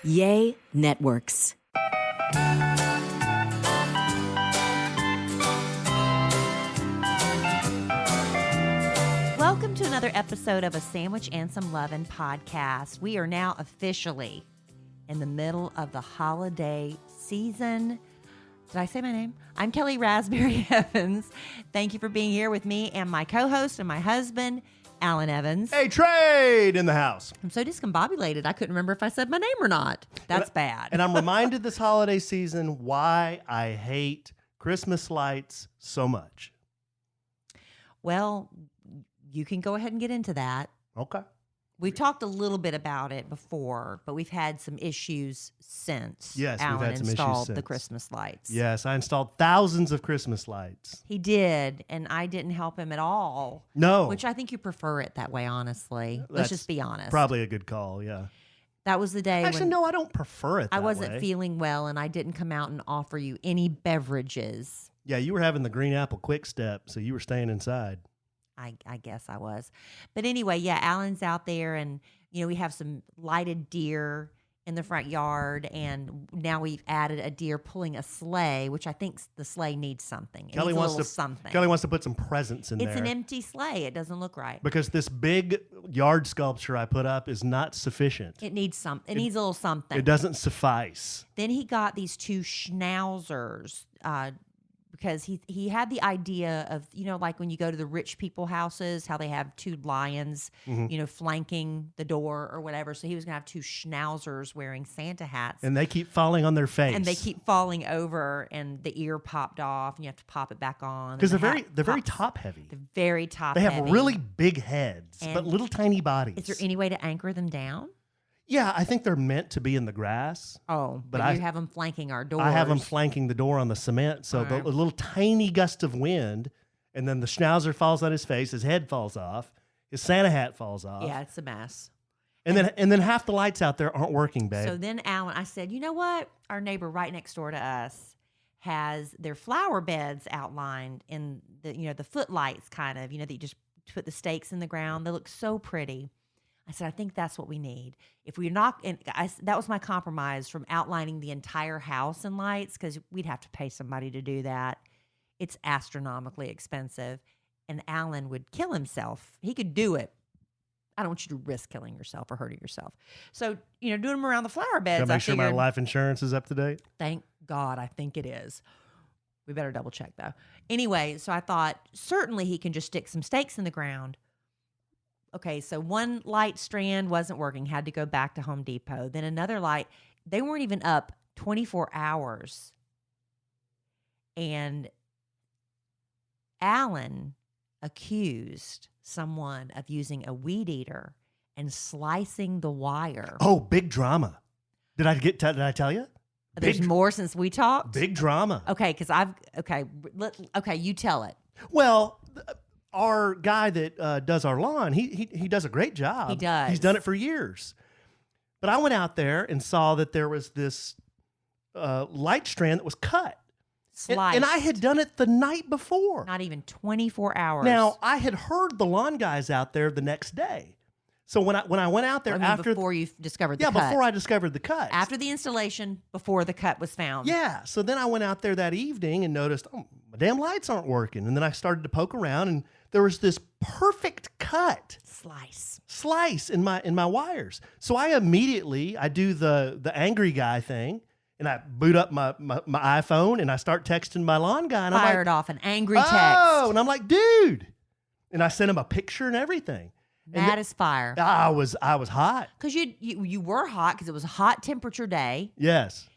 Yay Networks. Welcome to another episode of A Sandwich and Some Lovin' podcast. We are now officially in the middle of the holiday season. Did I say my name? I'm Kellie Raspberry Evans. Thank you for being here with me and my co-host and my husband, Allen Evans. Hey, Trade in the house. I'm so discombobulated, I couldn't remember if I said my name or not. That's bad. And I'm reminded this holiday season why I hate Christmas lights so much. Well, you can go ahead and get into that. Okay. We've talked a little bit about it before, but we've had some issues since Yes, we've Allen had some issues installed since. the Christmas lights. Yes, I installed thousands of Christmas lights. He did, and I didn't help him at all. No. Which I think you prefer it that way, honestly. Let's That's just be honest. Probably a good call, yeah. That was the day Actually, when no, I don't prefer it that I wasn't way. feeling well, and I didn't come out and offer you any beverages. Yeah, you were having the green apple quick step, so you were staying inside. I guess I was. But anyway, yeah, Alan's out there, and we have some lighted deer in the front yard, and now we've added a deer pulling a sleigh, which I think the sleigh needs something. It needs a little something. Kellie wants to put some presents in there. It's an empty sleigh. It doesn't look right. Because this big yard sculpture I put up is not sufficient. It needs something. It needs a little something. It doesn't suffice. Then he got these two schnauzers because he had the idea of, like when you go to the rich people houses, how they have two lions, flanking the door or whatever. So he was going to have two schnauzers wearing Santa hats. And they keep falling on their face. And they keep falling over, and the ear popped off, and you have to pop it back on. Because they're very top heavy. They're very top They heavy. have really big heads, And but little tiny bodies. Is there any way to anchor them down? Yeah, I think they're meant to be in the grass. Oh, but you have them flanking our doors. I have them flanking the door on the cement, so a little tiny gust of wind, and then the schnauzer falls on his face, his head falls off, his Santa hat falls off. Yeah, it's a mess. And then half the lights out there aren't working, babe. So then I said, you know what? Our neighbor right next door to us has their flower beds outlined in the footlights kind of, that you just put the stakes in the ground. They look so pretty. I said, I think that's what we need. If we're not, that was my compromise from outlining the entire house in lights, because we'd have to pay somebody to do that. It's astronomically expensive, and Alan would kill himself. He could do it. I don't want you to risk killing yourself or hurting yourself. So, doing them around the flower beds. Gotta make sure my life insurance is up to date. Thank God, I think it is. We better double check though. Anyway, so I thought certainly he can just stick some stakes in the ground. Okay, so one light strand wasn't working, had to go back to Home Depot. Then another light, they weren't even up 24 hours. And Alan accused someone of using a weed eater and slicing the wire. Oh, big drama. Did I tell you? There's more since we talked? Big drama. Okay, because okay, you tell it. Well, our guy that does our lawn, he does a great job. He does. He's done it for years. But I went out there and saw that there was this light strand that was cut. Sliced. And I had done it the night before. Not even 24 hours. Now, I had heard the lawn guys out there the next day. So when I went out there before you discovered the cut. Yeah, before I discovered the cut. After the installation, before the cut was found. Yeah. So then I went out there that evening and noticed, oh, my damn lights aren't working. And then I started to poke around, and there was this perfect cut. Slice in my wires. So I do the angry guy thing, and I boot up my iPhone, and I start texting my lawn guy. And Fired off an angry text. Oh, and I'm like, dude. And I sent him a picture and everything. Mad as fire. I was hot. Because you were hot because it was a hot temperature day. Yes.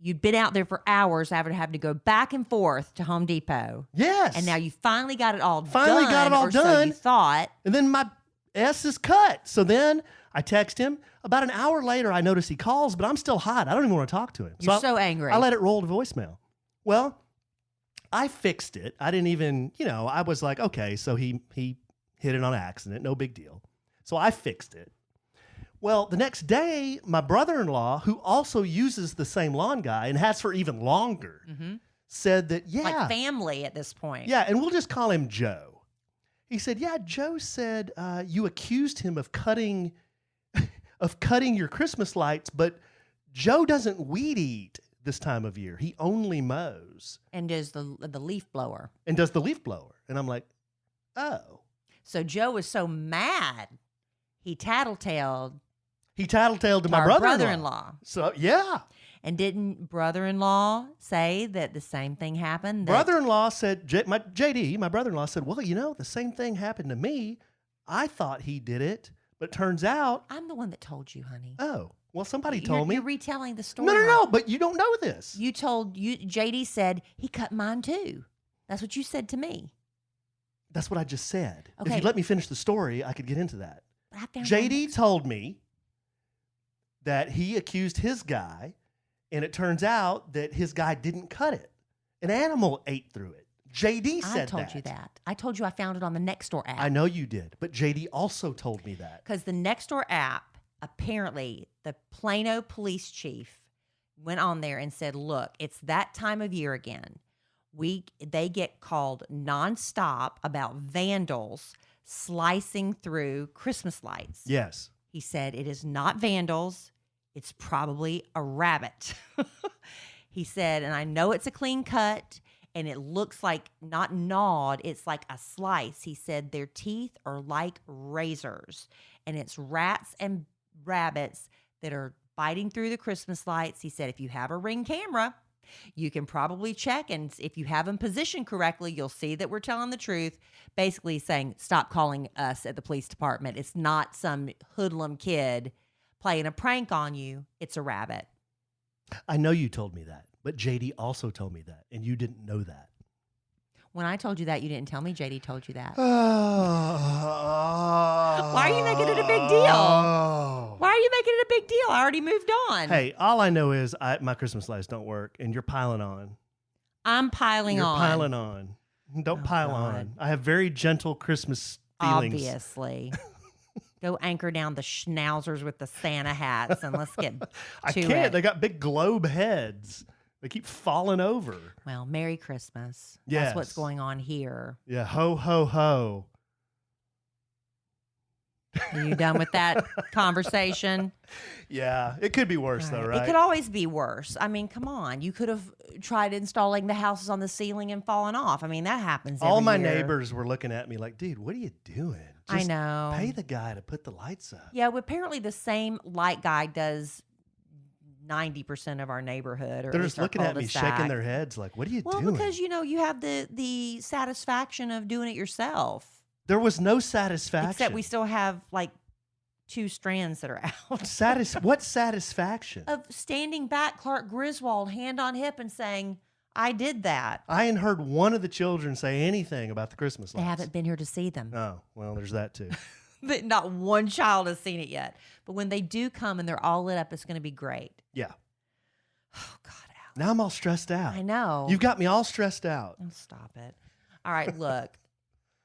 You'd been out there for hours after having to go back and forth to Home Depot. Yes. And now you finally got it all done. So you thought. And then my S is cut. So then I text him. About an hour later, I notice he calls, but I'm still hot. I don't even want to talk to him. You're so angry. I let it roll to voicemail. Well, I fixed it. I didn't even, I was like, okay, so he hit it on accident. No big deal. So I fixed it. Well, the next day, my brother-in-law, who also uses the same lawn guy and has for even longer, said that, like family at this point. Yeah, and we'll just call him Joe. He said, yeah, Joe said you accused him of cutting your Christmas lights, but Joe doesn't weed eat this time of year. He only mows And does the leaf blower. and does the leaf blower. And I'm like, oh. So Joe was so mad, he tattletaled He tattletale to my our brother-in-law. brother-in-law. So, yeah. And didn't brother-in-law say that the same thing happened? That Brother-in-law said, JD, my brother-in-law said, well, the same thing happened to me. I thought he did it, but it turns out, I'm the one that told you, honey. oh, well, somebody told me. You're retelling the story. No, but you don't know this. JD said he cut mine too. That's what you said to me. That's what I just said. If Okay. you'd let me finish the story, I could get into that. But I found JD told me that he accused his guy, and it turns out that his guy didn't cut it. An animal ate through it. JD said that. I told you that. I told you I found it on the Nextdoor app. I know you did, but JD also told me that. Because the Nextdoor app, apparently, the Plano police chief went on there and said, look, it's that time of year again. They get called nonstop about vandals slicing through Christmas lights. Yes. He said, it is not vandals. It's probably a rabbit. He said, and I know it's a clean cut and it looks like not gnawed. It's like a slice. He said, their teeth are like razors and it's rats and rabbits that are biting through the Christmas lights. He said, if you have a Ring camera, you can probably check. And if you have them positioned correctly, you'll see that we're telling the truth. Basically saying, stop calling us at the police department. It's not some hoodlum kid playing a prank on you. It's a rabbit. I know you told me that, but JD also told me that, and you didn't know that. When I told you that, you didn't tell me JD told you that. Why Why are you making it a big deal? Why are you making it a big deal? I already moved on. Hey, all I know is my Christmas lights don't work, and you're piling on. I'm piling You're on. piling on. Don't pile God. on. I have very gentle Christmas feelings. Obviously. Go anchor down the schnauzers with the Santa hats and let's get to I can't. it. They got big globe heads. They keep falling over. Well, Merry Christmas. Yes. That's what's going on here. Yeah, ho, ho, ho. Are you done with that conversation? Yeah, it could be worse though, right? It could always be worse. I mean, come on. You could have tried installing the houses on the ceiling and fallen off. I mean, that happens All every my year. neighbors were looking at me like, dude, what are you doing? I know. Pay the guy to put the lights up. Yeah, well, apparently the same light guy does 90% of our neighborhood. Or They're at just least our looking at me, cul-de-sac. shaking their heads like, what are you doing? Well, because, you have the satisfaction of doing it yourself. There was no satisfaction. Except we still have, like, 2 strands that are out. What satisfaction? Of standing back, Clark Griswold, hand on hip, and saying, I did that. I ain't heard one of the children say anything about the Christmas lights. They haven't been here to see them. Oh, well, there's that too. Not one child has seen it yet. But when they do come and they're all lit up, it's going to be great. Yeah. Oh, God, Alex. Now I'm all stressed out. I know. You've got me all stressed out. Oh, stop it. All right, look.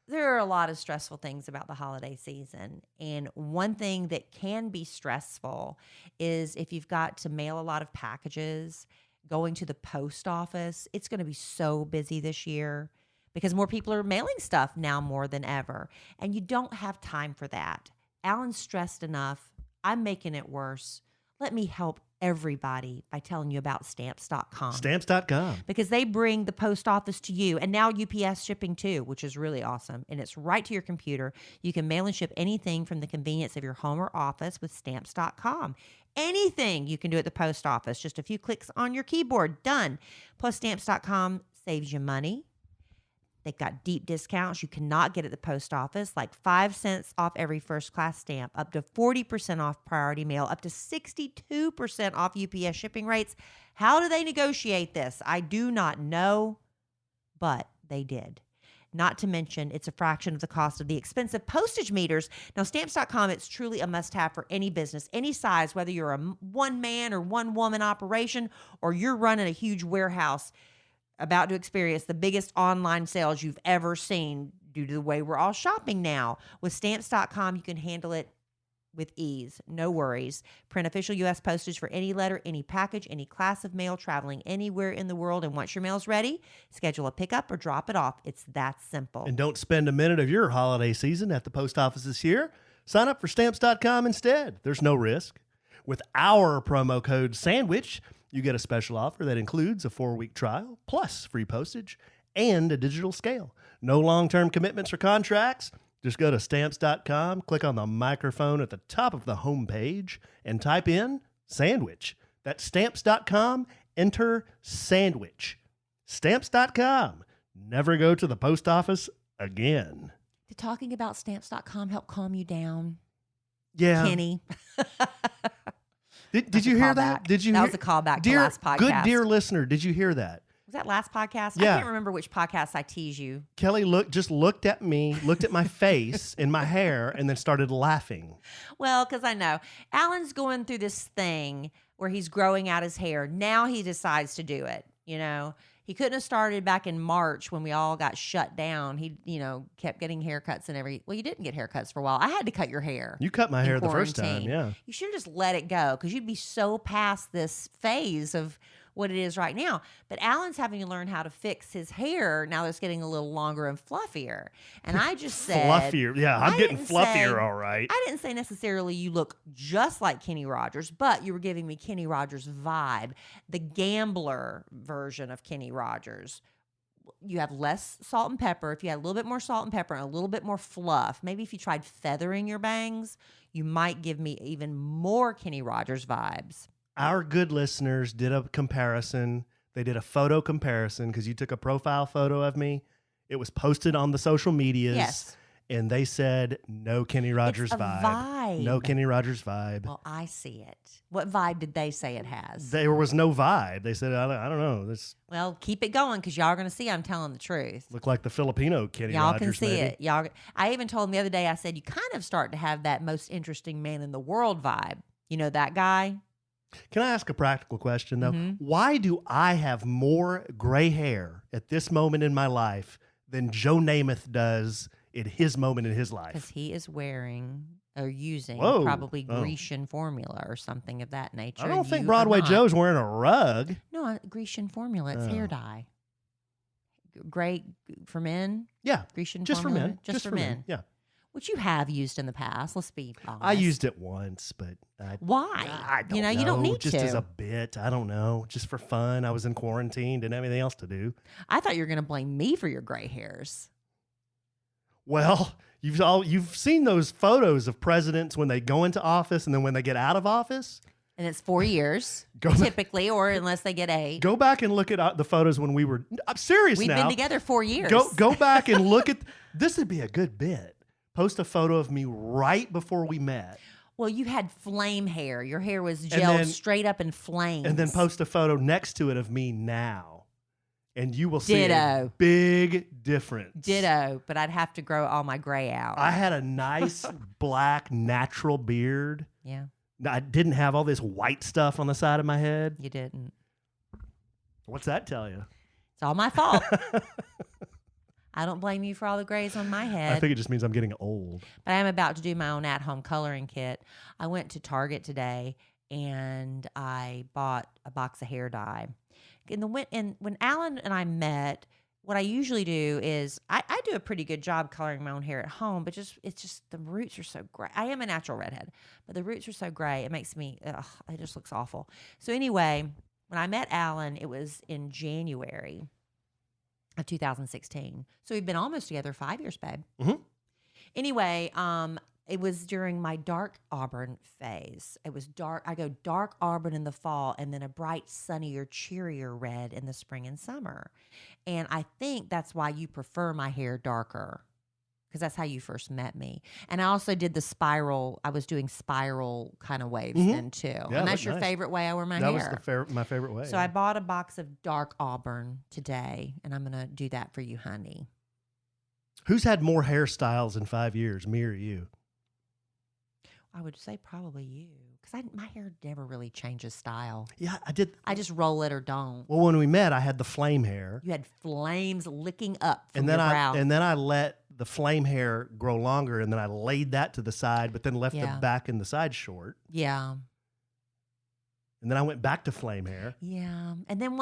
There are a lot of stressful things about the holiday season. And one thing that can be stressful is if you've got to mail a lot of packages, going to the post office. It's going to be so busy this year because more people are mailing stuff now more than ever. And you don't have time for that. Alan's stressed enough. I'm making it worse. Let me help everybody by telling you about Stamps.com. Stamps.com. Because they bring the post office to you, and now UPS shipping too, which is really awesome. And it's right to your computer. You can mail and ship anything from the convenience of your home or office with Stamps.com. Anything you can do at the post office. Just a few clicks on your keyboard. Done. Plus, Stamps.com saves you money. They've got deep discounts you cannot get at the post office, like 5 cents off every first-class stamp, up to 40% off priority mail, up to 62% off UPS shipping rates. How do they negotiate this? I do not know, but they did. Not to mention, it's a fraction of the cost of the expensive postage meters. Now, Stamps.com, it's truly a must-have for any business, any size, whether you're a one-man or one-woman operation or you're running a huge warehouse about to experience the biggest online sales you've ever seen due to the way we're all shopping now. With Stamps.com, you can handle it with ease. No worries. Print official U.S. postage for any letter, any package, any class of mail traveling anywhere in the world. And once your mail's ready, schedule a pickup or drop it off. It's that simple. And don't spend a minute of your holiday season at the post office this year. Sign up for Stamps.com instead. There's no risk. With our promo code SANDWICH, you get a special offer that includes a 4-week trial, plus free postage and a digital scale. No long-term commitments or contracts. Just go to Stamps.com, click on the microphone at the top of the homepage, and type in SANDWICH. That's Stamps.com, enter SANDWICH. Stamps.com. Never go to the post office again. Did talking about Stamps.com help calm you down? Yeah. Kenny. Did you hear that? Did you? That was a callback to last podcast. Good dear listener, did you hear that? Was that last podcast? Yeah. I can't remember which podcast I tease you. Kellie looked at me, looked at my face and my hair, and then started laughing. Well, because I know Allen's going through this thing where he's growing out his hair. Now he decides to do it. You know, he couldn't have started back in March when we all got shut down. He, kept getting haircuts and well, you didn't get haircuts for a while. I had to cut your hair. You cut my hair the first time, quarantine. yeah. You should have just let it go because you'd be so past this phase of what it is right now. But Allen's having to learn how to fix his hair now that it's getting a little longer and fluffier. And I just said... Fluffier. Yeah, I'm getting fluffier, all right. I didn't say necessarily you look just like Kenny Rogers, but you were giving me Kenny Rogers vibe, the gambler version of Kenny Rogers. You have less salt and pepper. If you had a little bit more salt and pepper and a little bit more fluff, maybe if you tried feathering your bangs, you might give me even more Kenny Rogers vibes. Our good listeners did a comparison. They did a photo comparison because you took a profile photo of me. It was posted on the social medias. Yes. And they said, no Kenny Rogers It's a vibe. No Kenny Rogers vibe. Well, I see it. What vibe did they say it has? There was no vibe. They said, I don't know. This Well, keep it going because y'all are going to see I'm telling the truth. looked like the Filipino Kenny Y'all Rogers. can see maybe. it. Y'all. I even told him the other day, I said, you kind of start to have that most interesting man in the world vibe. You know that guy? Can I ask a practical question, though? Mm-hmm. Why do I have more gray hair at this moment in my life than Joe Namath does at his moment in his Because life? he is wearing or using Whoa. probably Oh. Grecian formula or something of that nature. I don't and think you Broadway are not. Joe's wearing a rug. No, Grecian formula. It's Oh. hair dye. Gray for men? Yeah, Grecian just for formula? men. Just for men. Yeah, Which you have used in the past. Let's be honest. I used it once, but Why? I don't You don't need just to. as a bit. I don't know, just for fun. I was in quarantine, didn't have anything else to do. I thought you were going to blame me for your gray hairs. Well, you've seen those photos of presidents when they go into office and then when they get out of office. And it's 4 years, Go back- typically, or unless they get 8. Go back and look at the photos when we were. I'm serious We've now. been together 4 years. Go back and look at. This would be a good bit. Post a photo of me right before we met, Well, you had flame hair. Your hair was gelled then- straight up in flames. and then post a photo next to it of me now, and you will see a Ditto. big difference. Ditto, but I'd have to grow all my gray out. I had a nice black natural beard. Yeah, I didn't have all this white stuff on the side of my head. you didn't. What's that tell you? It's all my fault. I don't blame you for all the grays on my I head. think it just means I'm getting old. But I am about to do my own at-home coloring kit. I went to Target today and I bought a box of hair dye. And when Allen and I met, what I usually do is I do a pretty good job coloring my own hair at home, but it's just the roots are so gray. I am a natural redhead, but the roots are so gray. It makes me, it just looks awful. So anyway, when I met Allen, it was in January of 2016. So we've been almost together 5 years, babe. Mhm. Anyway, it was during my dark auburn phase. It was dark. I go dark auburn in the fall and then a bright, sunnier, cheerier red in the spring and summer. And I think that's why you prefer my hair darker, because that's how you first met me. And I also did the spiral. I was doing spiral kind of waves then too. Yeah, and that's looked your nice. favorite way I wear my That hair. was my favorite way. So I bought a box of dark auburn today, and I'm going to do that for you, honey. Who's had more hairstyles in 5 years, me or you? I would say probably you, because my hair never really changes style. Yeah, I did. I just roll it or don't. Well, when we met, I had the flame hair, You had flames licking up from and your then brow. I let the flame hair grow longer, and then I laid that to the side, but then left Yeah. the back and the side short, Yeah. and then I went back to flame hair. Yeah. And then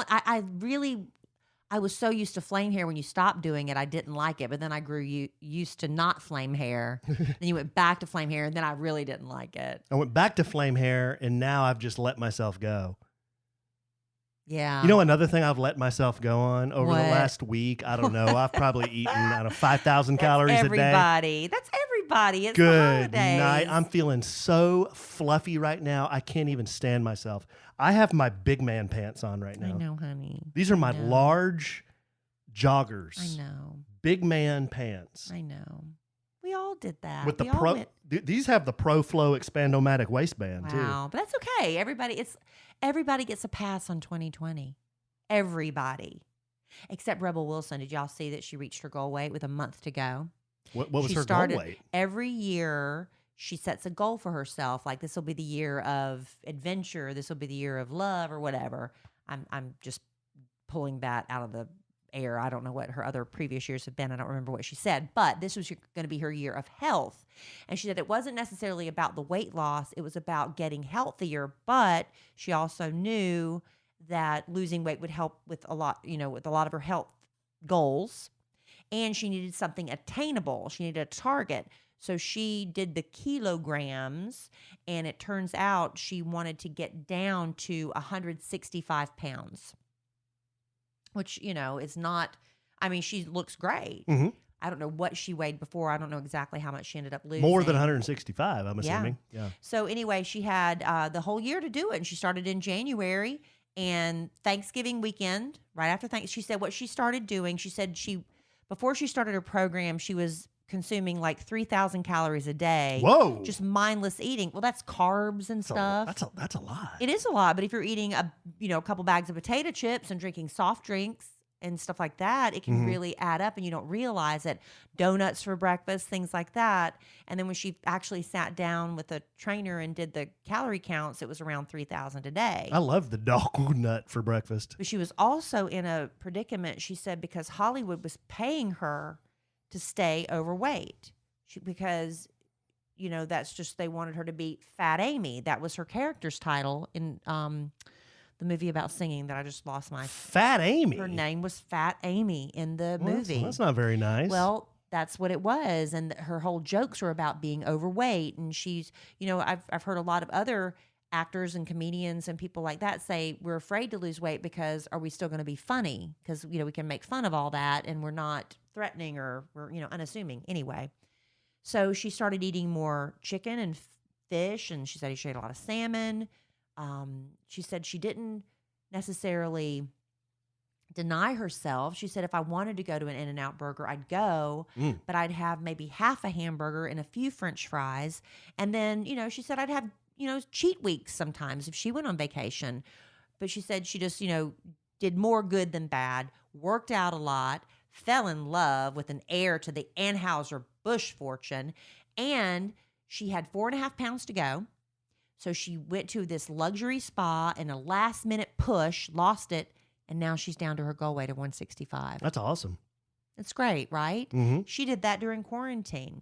I was so used to flame hair when you stopped doing it, I didn't like it. But then I grew used to not flame hair. Then you went back to flame hair, and then I really didn't like it. I went back to flame hair, and now I've just let myself go. Yeah. You know, another thing I've let myself go on over What? the last week, I don't know, I've probably eaten, 5,000 calories everybody. a day. That's everybody. It's Good the holidays. night. I'm feeling so fluffy right now. I can't even stand myself. I have my big man pants on right now. I know, honey. These are my I know. large joggers. I know. Big man pants. I know. We all did that. With the We all pro, went- these have the Pro Flow Expandomatic waistband too. Wow, but that's okay. Everybody gets a pass on 2020. Everybody, except Rebel Wilson. Did y'all see that she reached her goal weight with a month to go? What was She her started- goal weight? Every year, she sets a goal for herself. Like, this will be the year of adventure. This will be the year of love, or whatever. I'm just pulling that out of the air. I don't know what her other previous years have been. I don't remember what she said, but this was going to be her year of health. And she said it wasn't necessarily about the weight loss. It was about getting healthier, but she also knew that losing weight would help with a lot, with a lot of her health goals. And she needed something attainable. She needed a target. So she did the kilograms, and it turns out she wanted to get down to 165 pounds. Which, is not, she looks great. Mm-hmm. I don't know what she weighed before. I don't know exactly how much she ended up losing. More than 165, I'm assuming. Yeah. So anyway, she had the whole year to do it. And she started in January, and Thanksgiving weekend, right after she said what she started doing. She said before she started her program, she was consuming like 3,000 calories a day. Whoa. Just mindless eating. Well, that's carbs and stuff. That's a lot. It is a lot, but if you're eating a couple bags of potato chips and drinking soft drinks and stuff like that, it can really add up, and you don't realize it. Donuts for breakfast, things like that. And then when she actually sat down with a trainer and did the calorie counts, it was around 3,000 a day. I love the dog nut for breakfast. But she was also in a predicament, she said, because Hollywood was paying her to stay overweight. Because that's just, they wanted her to be Fat Amy. That was her character's title in the movie about singing that I just lost my... Fat Amy? Her name was Fat Amy in the movie. That's not very nice. Well, that's what it was. And her whole jokes were about being overweight. And she's, I've heard a lot of other actors and comedians and people like that say, we're afraid to lose weight because are we still going to be funny? Because, we can make fun of all that and we're not threatening or we're, unassuming anyway. So she started eating more chicken and fish, and she said she ate a lot of salmon. She said she didn't necessarily deny herself. She said if I wanted to go to an In-N-Out burger, I'd go, but I'd have maybe half a hamburger and a few French fries. And then, she said I'd have, cheat weeks sometimes if she went on vacation. But she said she just, did more good than bad, worked out a lot, fell in love with an heir to the Anheuser-Busch fortune, and she had 4.5 pounds to go. So she went to this luxury spa in a last-minute push, lost it, and now she's down to her goal weight of 165. That's awesome. It's great, right? Mm-hmm. She did that during quarantine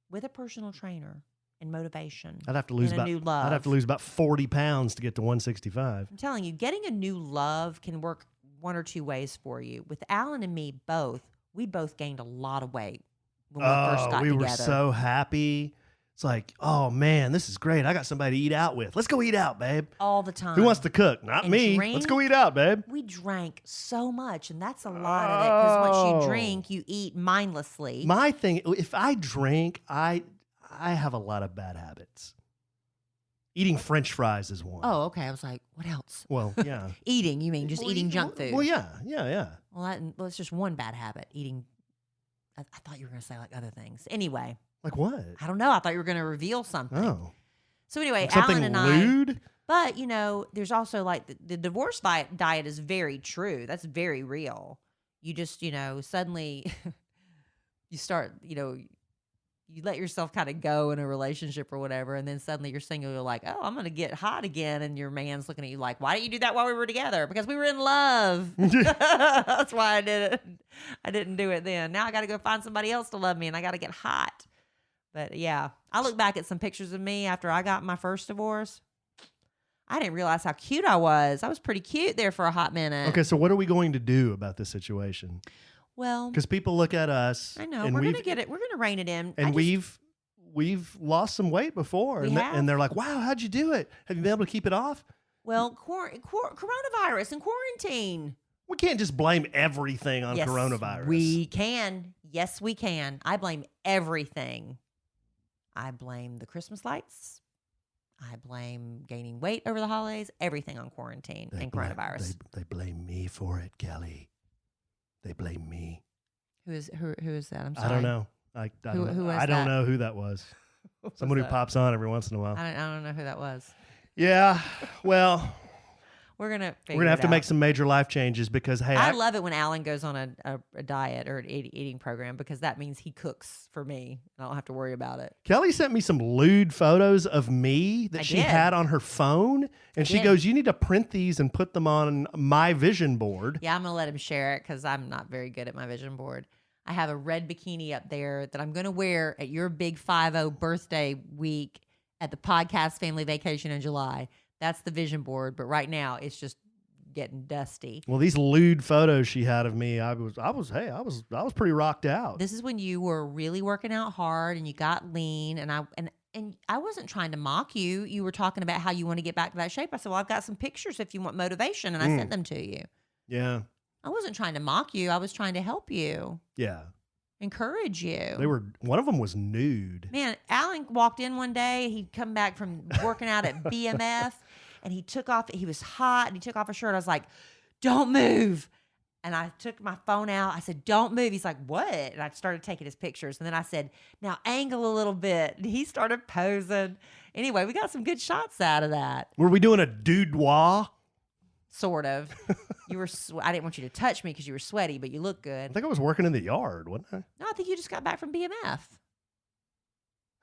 with a personal trainer and motivation. I'd have to lose and a new love. 40 pounds to get to 165. I'm telling you, getting a new love can work one or two ways for you. With Allen and me both, we both gained a lot of weight when we first got together. We were so happy. It's like, oh man, this is great. I got somebody to eat out with. Let's go eat out, babe. All the time. Who wants to cook? Not And me. drink? Let's go eat out, babe. We drank so much, and that's a lot of it. Because once you drink, you eat mindlessly. My thing, if I drink, I have a lot of bad habits. Eating French fries is one. Oh, okay. I was like, what else? Well, yeah. Eating, you mean just eating junk food? Well, yeah. Well, it's just one bad habit, eating. I thought you were going to say like other things. Anyway. Like what? I don't know. I thought you were going to reveal something. Oh. So anyway, Like something Allen and lewd? But, there's also like the divorce diet is very true. That's very real. You just, suddenly you start, you let yourself kind of go in a relationship or whatever, and then suddenly you're single, you're like, oh, I'm going to get hot again, and your man's looking at you like, why didn't you do that while we were together? Because we were in love. That's why I did it. I didn't do it then. Now I got to go find somebody else to love me, and I got to get hot. But yeah, I look back at some pictures of me after I got my first divorce. I didn't realize how cute I was. I was pretty cute there for a hot minute. Okay, so what are we going to do about this situation? Well, Because people look at us. I know and we're gonna get it. We're gonna rein it in. And we've lost some weight before, and they're like, "Wow, how'd you do it? Have you been able to keep it off?" Well, coronavirus and quarantine. We can't just blame everything on coronavirus. We can. Yes, we can. I blame everything. I blame the Christmas lights. I blame gaining weight over the holidays. Everything on quarantine and coronavirus. They blame me for it, Kellie. They blame me. Who is that? I'm sorry. I don't know. I don't know who that was. Someone who pops on every once in a while. I don't know who that was. Yeah. Well, we're gonna have to make some major life changes because hey, I love it when Allen goes on a diet or an eating program because that means he cooks for me. I don't have to worry about it. Kellie sent me some lewd photos of me that she had on her phone, and she goes, "You need to print these and put them on my vision board." Yeah, I'm gonna let him share it because I'm not very good at my vision board. I have a red bikini up there that I'm gonna wear at your big 50 birthday week at the podcast family vacation in July. That's the vision board, but right now it's just getting dusty. Well, these lewd photos she had of me, I was pretty rocked out. This is when you were really working out hard and you got lean, and I wasn't trying to mock you. You were talking about how you want to get back to that shape. I said, "Well, I've got some pictures if you want motivation," and I sent them to you. Yeah. I wasn't trying to mock you. I was trying to help you. Yeah. Encourage you. One of them was nude. Man, Allen walked in one day. He'd come back from working out at BMF, and he took off. He was hot, and he took off his shirt. I was like, "Don't move." And I took my phone out. I said, "Don't move." He's like, "What?" And I started taking his pictures. And then I said, "Now angle a little bit." And he started posing. Anyway, we got some good shots out of that. Were we doing a doudoir? Sort of. You were. I didn't want you to touch me because you were sweaty, but you look good. I think I was working in the yard, wasn't I? No, I think you just got back from BMF.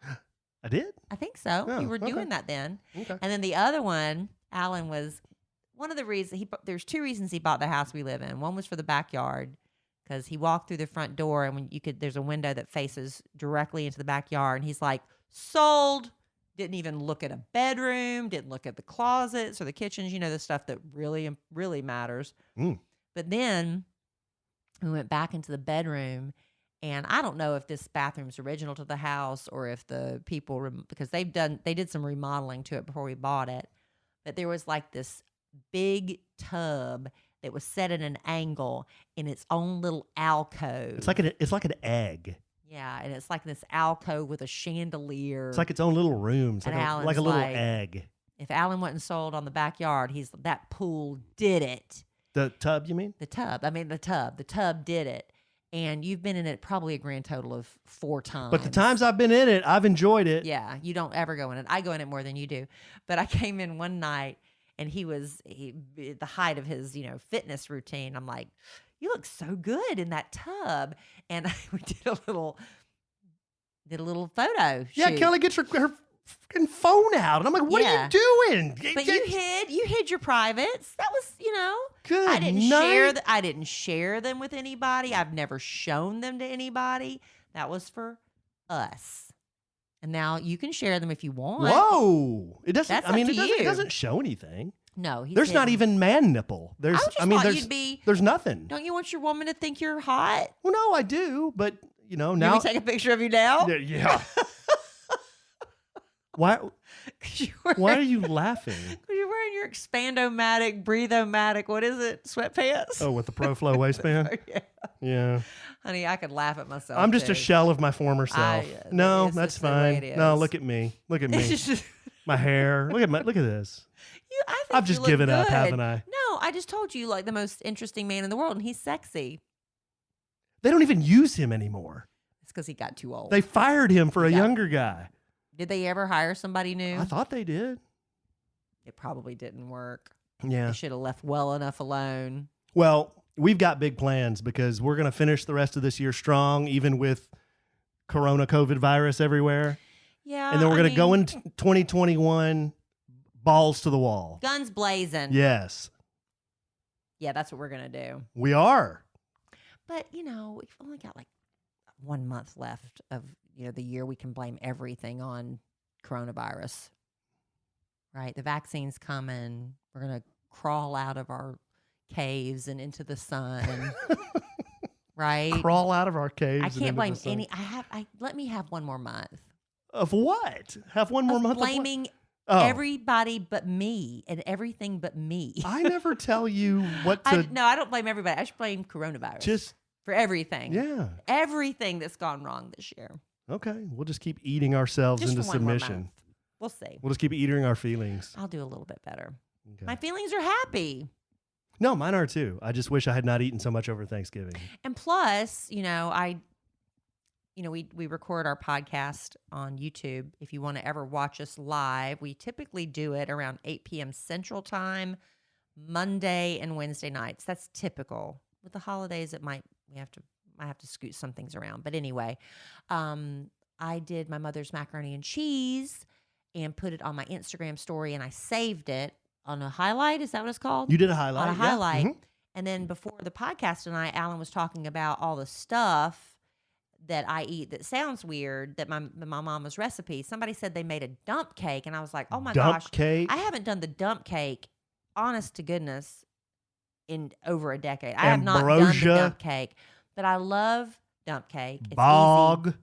I did? I think so. Oh, you were doing that then. Okay. And then the other one, Allen was one of the reasons there's two reasons he bought the house we live in. One was for the backyard because he walked through the front door and there's a window that faces directly into the backyard. And he's like, "Sold." Didn't even look at a bedroom, didn't look at the closets or the kitchens, the stuff that really, really matters. But then we went back into the bedroom, and I don't know if this bathroom's original to the house or if the people, because they did some remodeling to it before we bought it. But there was like this big tub that was set at an angle in its own little alcove. It's like an egg. Yeah, and it's like this alcove with a chandelier. It's like its own little room. It's like a little like, egg. If Allen wasn't sold on the backyard, that pool did it. The tub, you mean? The tub. I mean the tub. The tub did it. And you've been in it probably a grand total of 4 times. But the times I've been in it, I've enjoyed it. Yeah, you don't ever go in it. I go in it more than you do. But I came in one night, and he at the height of his, fitness routine. I'm like, "You look so good in that tub." And we did a little photo shoot. Yeah, Kellie gets her fucking phone out. And I'm like, "What are you doing?" But you hid your privates. That was, Good I didn't night. I didn't share them with anybody. I've never shown them to anybody. That was for us. And now you can share them if you want. Whoa. It doesn't, That's I mean, up to it you. doesn't show anything. No, There's not even man nipple. There's there's nothing. Don't you want your woman to think you're hot? Well, no, I do, but now Can we take a picture of you now? Yeah. Why are you laughing? Because you're wearing your Expandomatic, Breathe-O-Matic, what is it, sweatpants? Oh, with the ProFlow waistband? Yeah. Yeah. Honey, I could laugh at myself. I'm just a shell of my former self. No, that's fine. No, look at me. Look at me. My hair. Look at this. I've just given up, haven't I? No, I just told you like the most interesting man in the world, and he's sexy. They don't even use him anymore. It's because he got too old. They fired him for a younger guy. Did they ever hire somebody new? I thought they did. It probably didn't work. Yeah. They should have left well enough alone. Well, we've got big plans because we're going to finish the rest of this year strong, even with COVID virus everywhere. Yeah. And then we're going to go into 2021 balls to the wall. Guns blazing. Yes. Yeah, that's what we're going to do. We are. But, we've only got like 1 month left of, the year we can blame everything on coronavirus. right? The vaccine's coming. We're going to crawl out of our caves and into the sun. Right? Crawl out of our caves. I can't blame any. Let me have one more month. Of what? Have one more month blaming of what? everybody but me and everything but me. I never tell you what to. No, I don't blame everybody. I just blame coronavirus. Just for everything. Yeah. Everything that's gone wrong this year. Okay. We'll just keep eating ourselves Just into for one more submission. month. We'll see. We'll just keep eating our feelings. I'll do a little bit better. Okay. My feelings are happy. No, mine are too. I just wish I had not eaten so much over Thanksgiving. And plus, we record our podcast on YouTube. If you want to ever watch us live, we typically do it around 8 p.m. Central Time, Monday and Wednesday nights. That's typical. With the holidays, I have to scoot some things around. But anyway, I did my mother's macaroni and cheese and put it on my Instagram story, and I saved it on a highlight. Is that what it's called? You did a highlight. On a highlight. Mm-hmm. And then before the podcast tonight, Alan was talking about all the stuff that I eat that sounds weird, that my mama's recipe. Somebody said they made a dump cake, and I was like, oh my gosh. Dump cake? I haven't done the dump cake, honest to goodness, in over a decade. I have not done the dump cake, but I love dump cake. It's bog. Easy.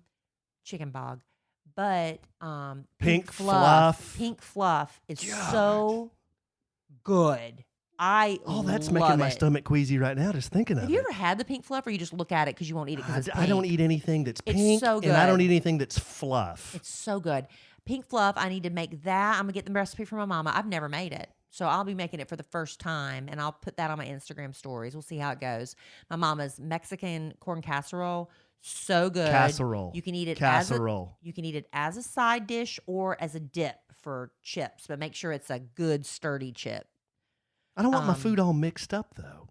Chicken bog. But pink fluff. Pink fluff is so good. That's making my stomach queasy right now just thinking of it. Have you ever had the pink fluff, or you just look at it because you won't eat it because it's pink? I don't eat anything that's pink, it's so good. And I don't eat anything that's fluff. It's so good. Pink fluff, I need to make that. I'm going to get the recipe from my mama. I've never made it. So I'll be making it for the first time, and I'll put that on my Instagram stories. We'll see how it goes. My mama's Mexican corn casserole, so good. Casserole. You can eat it you can eat it as a side dish or as a dip for chips, but make sure it's a good sturdy chip. I don't want my food all mixed up, though.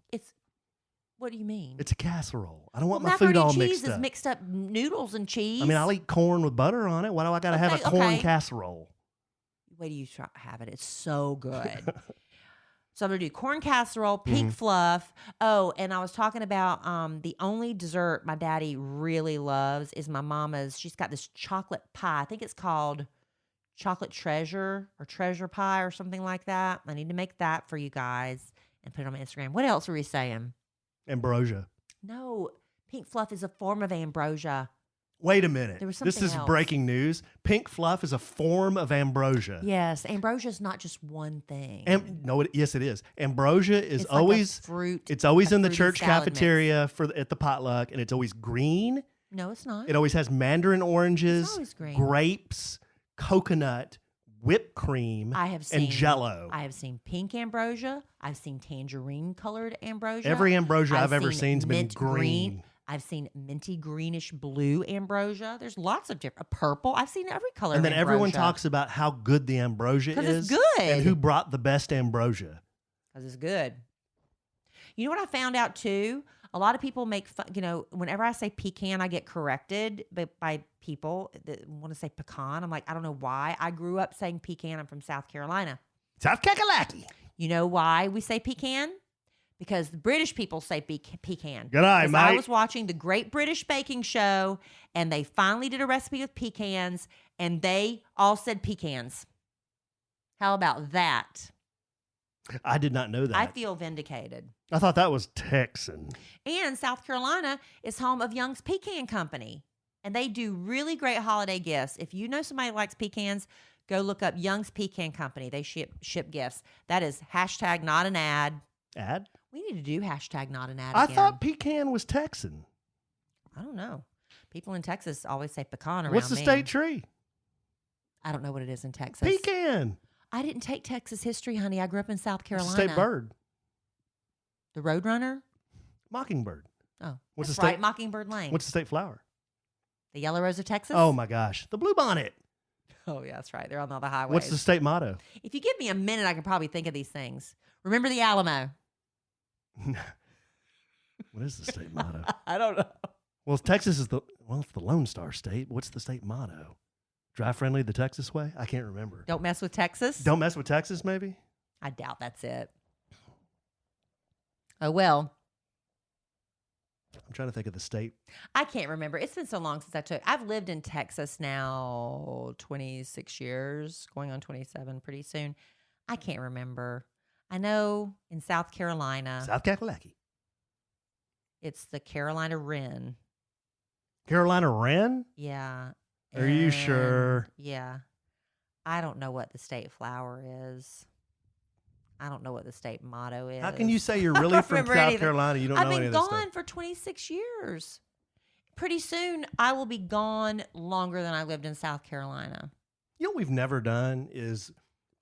What do you mean? It's a casserole. I don't want my food all mixed up. Macaroni and cheese is mixed up noodles and cheese. I mean, I'll eat corn with butter on it. Why do I got to have a corn casserole? Wait till you have it. It's so good. So I'm going to do corn casserole, pink fluff. Oh, and I was talking about the only dessert my daddy really loves is my mama's. She's got this chocolate pie. I think it's called chocolate treasure or treasure pie or something like that. I need to make that for you guys and put it on my Instagram. What else are we saying? Ambrosia. No, pink fluff is a form of ambrosia. Wait a minute. There was this is else. Breaking news. Pink fluff is a form of ambrosia. Yes, ambrosia is not just one thing. Yes, it is. Ambrosia is it's always like a fruit. It's always in the church cafeteria at the potluck, and it's always green. No, it's not. It always has mandarin oranges, it's always green. grapes, coconut, whipped cream, and Jell-O. I have seen pink ambrosia. I've seen tangerine-colored ambrosia. Every ambrosia I've ever seen has been green. I've seen minty greenish blue ambrosia. There's lots of different purple. I've seen every color. And then of ambrosia. everyone talks about how good the ambrosia is. Because it's good. And who brought the best ambrosia. Because it's good. You know what I found out too? A lot of people make fun, whenever I say pecan, I get corrected by people that want to say pecan. I'm like, I don't know why. I grew up saying pecan. I'm from South Carolina. South Kakalaki. You know why we say pecan? Because the British people say pecan. Good eye, mate. I was watching the Great British Baking Show, and they finally did a recipe with pecans, and they all said pecans. How about that? I did not know that. I feel vindicated. I thought that was Texan. And South Carolina is home of Young's Pecan Company, and they do really great holiday gifts. If you know somebody who likes pecans, go look up Young's Pecan Company. They ship gifts. That is hashtag not an ad. Ad? We need to do hashtag not an ad I again. thought pecan was Texan. I don't know. People in Texas always say pecan around What's the state tree? I don't know what it is in Texas. Pecan. I didn't take Texas history, honey. I grew up in South Carolina. What's the state bird? The Roadrunner? Mockingbird. Oh, what's that's the state, right. Mockingbird Lane. What's the state flower? The Yellow Rose of Texas? Oh, my gosh. The bluebonnet. Oh, yeah, that's right. They're on all the highways. What's the state motto? If you give me a minute, I can probably think of these things. Remember the Alamo. What is the state motto? I don't know. Well, Texas is it's the Lone Star State. What's the state motto? Drive friendly the Texas way? I can't remember. Don't mess with Texas? Don't mess with Texas, maybe? I doubt that's it. Oh, well. I'm trying to think of the state. I can't remember. It's been so long since I've lived in Texas now 26 years, going on 27 pretty soon. I can't remember. I know in South Carolina, South Carolina. it's the Carolina Wren. Carolina Wren? Yeah. Are you sure? Yeah. I don't know what the state flower is. I don't know what the state motto is. How can you say you're really from South Carolina? You don't know any of this stuff. I've been gone for 26 years. Pretty soon, I will be gone longer than I lived in South Carolina. You know what we've never done is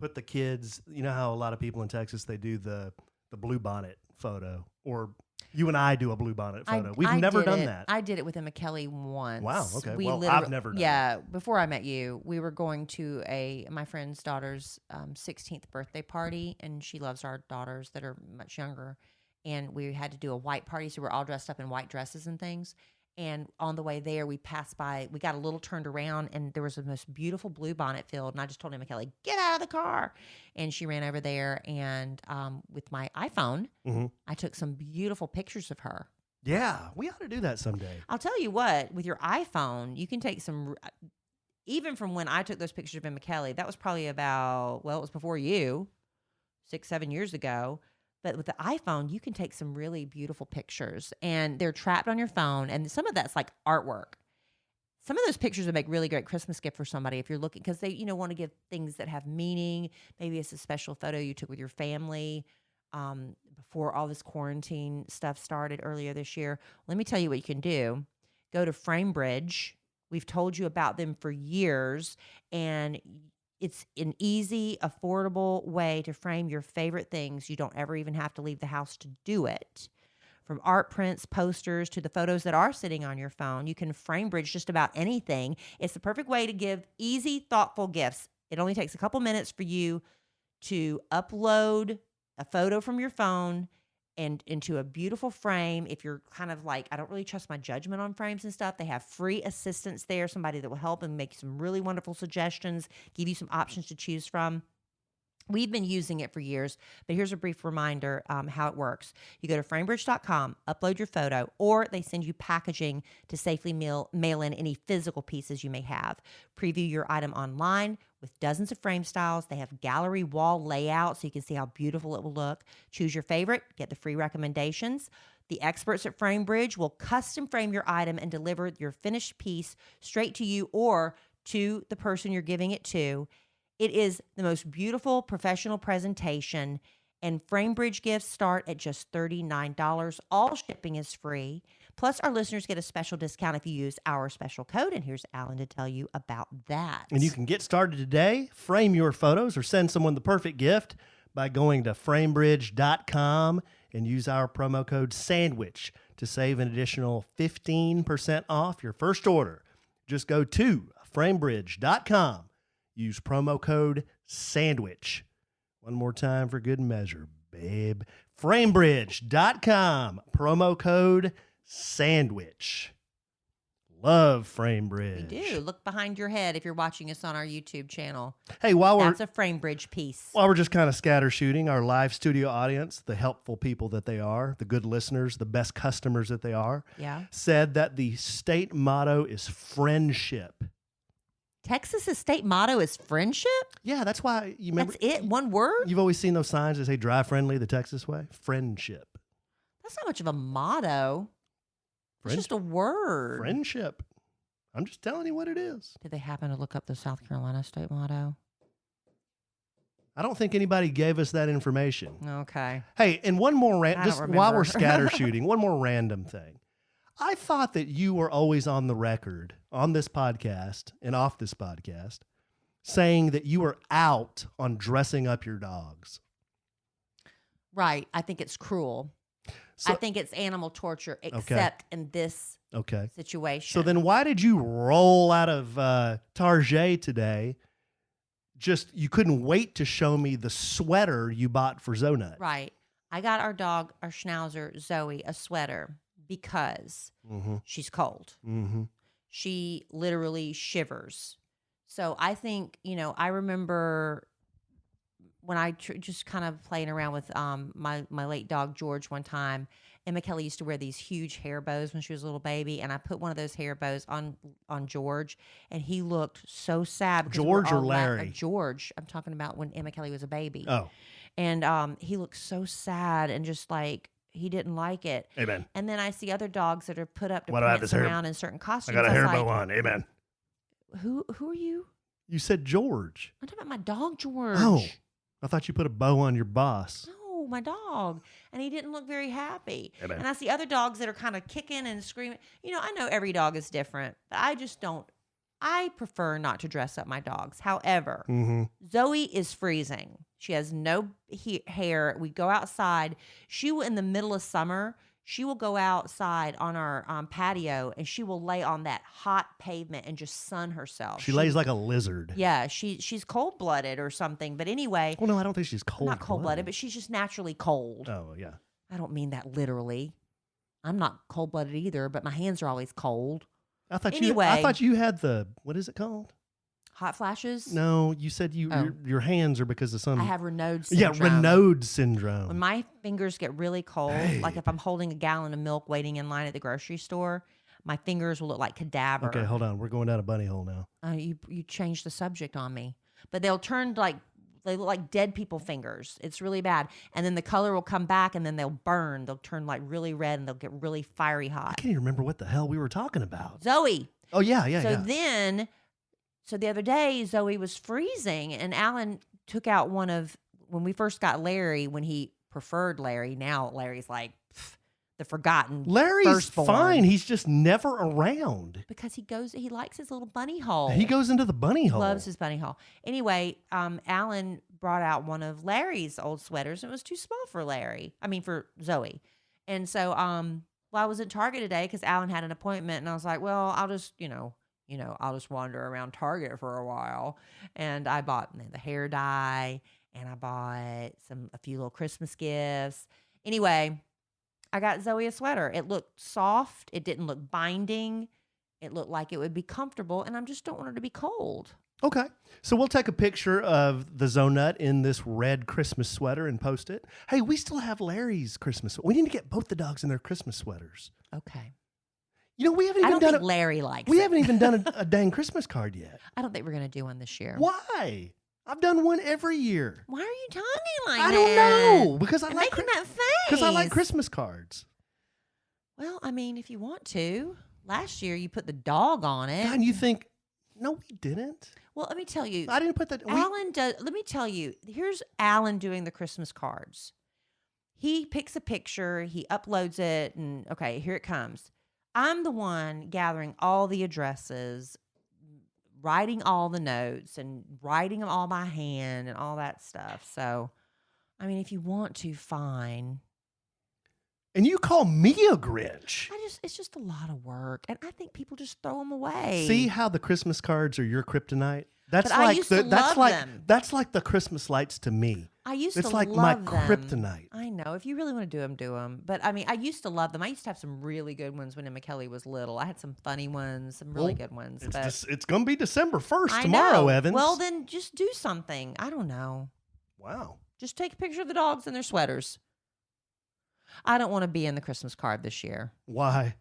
put the kids, you know how a lot of people in Texas, they do the blue bonnet photo, or you and I do a blue bonnet photo. We've never done that. I did it with Emma Kellie once. Wow, okay. Well, I've never done Yeah, before I met you, we were going to my friend's daughter's 16th birthday party, and she loves our daughters that are much younger. And we had to do a white party, so we're all dressed up in white dresses and things. And on the way there, we passed by, we got a little turned around, and there was the most beautiful blue bonnet field. And I just told Emma Kellie, get out of the car. And she ran over there, and with my iPhone, I took some beautiful pictures of her. Yeah, we ought to do that someday. I'll tell you what, with your iPhone, you can take some, even from when I took those pictures of Emma Kellie, that was probably about, well, it was before you, 6-7 years ago. But with the iPhone, you can take some really beautiful pictures, and they're trapped on your phone. And some of that's like artwork. Some of those pictures would make really great Christmas gift for somebody if you're looking, because they, want to give things that have meaning. Maybe it's a special photo you took with your family before all this quarantine stuff started earlier this year. Let me tell you what you can do. Go to FrameBridge. We've told you about them for years, and it's an easy, affordable way to frame your favorite things. You don't ever even have to leave the house to do it. From art prints, posters, to the photos that are sitting on your phone, you can frame bridge just about anything. It's the perfect way to give easy, thoughtful gifts. It only takes a couple minutes for you to upload a photo from your phone and into a beautiful frame. If you're kind of like, I don't really trust my judgment on frames and stuff, they have free assistants there, somebody that will help and make some really wonderful suggestions, give you some options to choose from. We've been using it for years, but here's a brief reminder how it works. You go to framebridge.com, upload your photo, or they send you packaging to safely mail in any physical pieces you may have. Preview your item online with dozens of frame styles. They have gallery wall layout so you can see how beautiful it will look. Choose your favorite, get the free recommendations. The experts at FrameBridge will custom frame your item and deliver your finished piece straight to you or to the person you're giving it to. It is the most beautiful professional presentation, and FrameBridge gifts start at just $39. All shipping is free. Plus, our listeners get a special discount if you use our special code, and here's Allen to tell you about that. And you can get started today, frame your photos, or send someone the perfect gift by going to framebridge.com and use our promo code SANDWICH to save an additional 15% off your first order. Just go to framebridge.com. Use promo code SANDWICH. One more time for good measure, babe. Framebridge.com. Promo code SANDWICH. Love FrameBridge. We do. Look behind your head if you're watching us on our YouTube channel. Hey, that's a FrameBridge piece. While we're just kind of scatter shooting, our live studio audience, the helpful people that they are, the good listeners, the best customers that they are, said that the state motto is friendship. Texas's state motto is friendship? Yeah, that's why you remember. That's it? One word? You've always seen those signs that say drive friendly the Texas way? Friendship. That's not much of a motto. It's just a word. Friendship. I'm just telling you what it is. Did they happen to look up the South Carolina state motto? I don't think anybody gave us that information. Okay. Hey, and one more just while we're scatter shooting, one more random thing. I thought that you were always on the record on this podcast and off this podcast saying that you were out on dressing up your dogs. Right. I think it's cruel. I think it's animal torture, except in this situation. So then why did you roll out of Target today? You couldn't wait to show me the sweater you bought for Zonut. Right. I got our dog, our schnauzer, Zoey, a sweater because she's cold. She literally shivers. So I think, I remember when I just kind of playing around with my late dog George one time, Emma Kellie used to wear these huge hair bows when she was a little baby, and I put one of those hair bows on George, and he looked so sad. Because George or Larry? George. I'm talking about when Emma Kellie was a baby. Oh. And he looked so sad and just like he didn't like it. Amen. And then I see other dogs that are put up to Why do I have prance this hair- around in certain costumes. I got a hair was bow like, on. Amen. Who are you? You said George. I'm talking about my dog, George. Oh, I thought you put a bow on your boss. No, my dog. And he didn't look very happy. Amen. And I see other dogs that are kind of kicking and screaming. You know, I know every dog is different, but I just don't. I prefer not to dress up my dogs. However, Zoey is freezing. She has no hair. We go outside. She will, in the middle of summer, she will go outside on our patio and she will lay on that hot pavement and just sun herself. She lays like a lizard. Yeah, she's cold-blooded or something. But anyway. Well, no, I don't think she's cold. Not cold-blooded, but she's just naturally cold. Oh, yeah. I don't mean that literally. I'm not cold-blooded either, but my hands are always cold. I thought you had the, what is it called? Hot flashes? No, you said your hands are because of some. I have Raynaud's syndrome. Yeah, Raynaud's syndrome. When my fingers get really cold, like if I'm holding a gallon of milk waiting in line at the grocery store, my fingers will look like cadaver. Okay, hold on. We're going down a bunny hole now. You changed the subject on me. But they'll turn like, they look like dead people fingers. It's really bad. And then the color will come back and then they'll burn. They'll turn like really red and they'll get really fiery hot. I can't even remember what the hell we were talking about. Zoey. Oh, yeah. So the other day, Zoey was freezing, and Allen took out one of, when we first got Larry, when he preferred Larry, now Larry's like the forgotten Larry's firstborn. fine. He's just never around. Because he likes his little bunny hole. He goes into the bunny hole. Loves his bunny hole. Anyway, Allen brought out one of Larry's old sweaters, and it was too small for for Zoey. And so I was at Target today because Allen had an appointment, and I was like, well, I'll just, I'll just wander around Target for a while. And I bought the hair dye, and I bought a few little Christmas gifts. Anyway, I got Zoey a sweater. It looked soft. It didn't look binding. It looked like it would be comfortable, and I just don't want her to be cold. Okay. So we'll take a picture of the Zonut in this red Christmas sweater and post it. Hey, we still have Larry's Christmas. We need to get both the dogs in their Christmas sweaters. Okay. We haven't even I don't done think Larry likes We it. haven't even done a dang Christmas card yet. I don't think we're going to do one this year. Why? I've done one every year. Why are you talking like I that? don't know because I like making that face. Because I like Christmas cards. Well, I mean, if you want to. Last year you put the dog on it. God, and you think, no, we didn't. Well, let me tell you. I didn't put that. Allen does. Let me tell you. Here's Allen doing the Christmas cards. He picks a picture. He uploads it, and okay, here it comes. I'm the one gathering all the addresses, writing all the notes, and writing them all by hand and all that stuff. So, I mean, if you want to, fine. And you call me a Grinch. It's just a lot of work. And I think people just throw them away. See how the Christmas cards are your kryptonite? That's but I used to love them. That's like the Christmas lights to me. I used to It's like love my them. kryptonite. I know. If you really want to do them, do them. But I mean, I used to love them. I used to have some really good ones when Emma Kellie was little. I had some funny ones, some really good ones. It's going to be December 1st I tomorrow, know. Evans. Well, then just do something. I don't know. Wow. Just take a picture of the dogs in their sweaters. I don't want to be in the Christmas card this year. Why?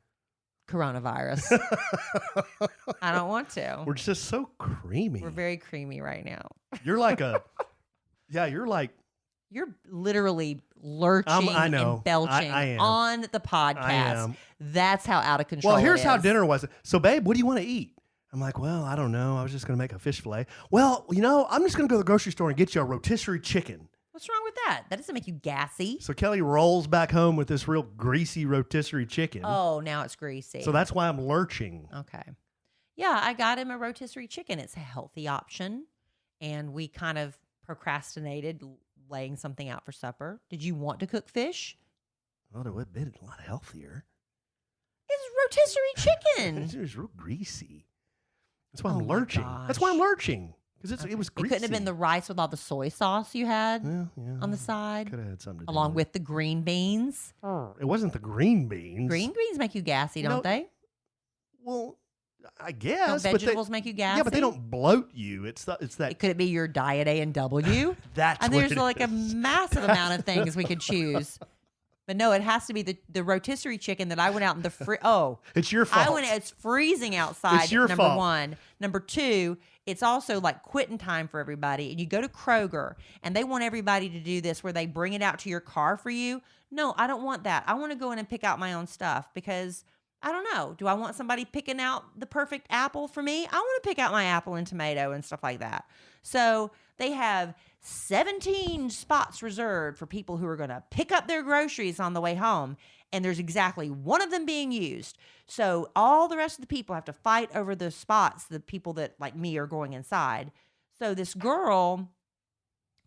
Coronavirus. I don't want to. We're just so creamy. We're very creamy right now. You're like You're literally lurching and belching I am. on the podcast. I am. That's how out of control Well, here's it how is. dinner was. So, babe, what do you want to eat? I'm like, well, I don't know. I was just going to make a fish fillet. Well, I'm just going to go to the grocery store and get you a rotisserie chicken. What's wrong with that? That doesn't make you gassy. So Kellie rolls back home with this real greasy rotisserie chicken. Oh, now it's greasy. So that's why I'm lurching. Okay. Yeah, I got him a rotisserie chicken. It's a healthy option. And we kind of procrastinated laying something out for supper. Did you want to cook fish? Well, it would have been a lot healthier. It's rotisserie chicken. It was real greasy. That's why Oh I'm my lurching. gosh. That's why I'm lurching. Because it was It greasy. couldn't have been the rice with all the soy sauce you had Yeah, on the side, could have had something to along do with the green beans. It wasn't the green beans. Green beans make you gassy, don't they? Well, I guess. Don't vegetables make you gassy? Yeah, but they don't bloat you. It's that. Could it be your diet A&W? That's And what there's it like a is. massive amount of things we could choose. But no, it has to be the rotisserie chicken that I went out in the It's your fault. It's freezing outside. It's your number fault. one. Number two, it's also like quitting time for everybody. And you go to Kroger and they want everybody to do this where they bring it out to your car for you. No, I don't want that. I want to go in and pick out my own stuff because I don't know. Do I want somebody picking out the perfect apple for me? I want to pick out my apple and tomato and stuff like that. So they have 17 spots reserved for people who are going to pick up their groceries on the way home. And there's exactly one of them being used. So all the rest of the people have to fight over the spots, the people that like me are going inside. So this girl,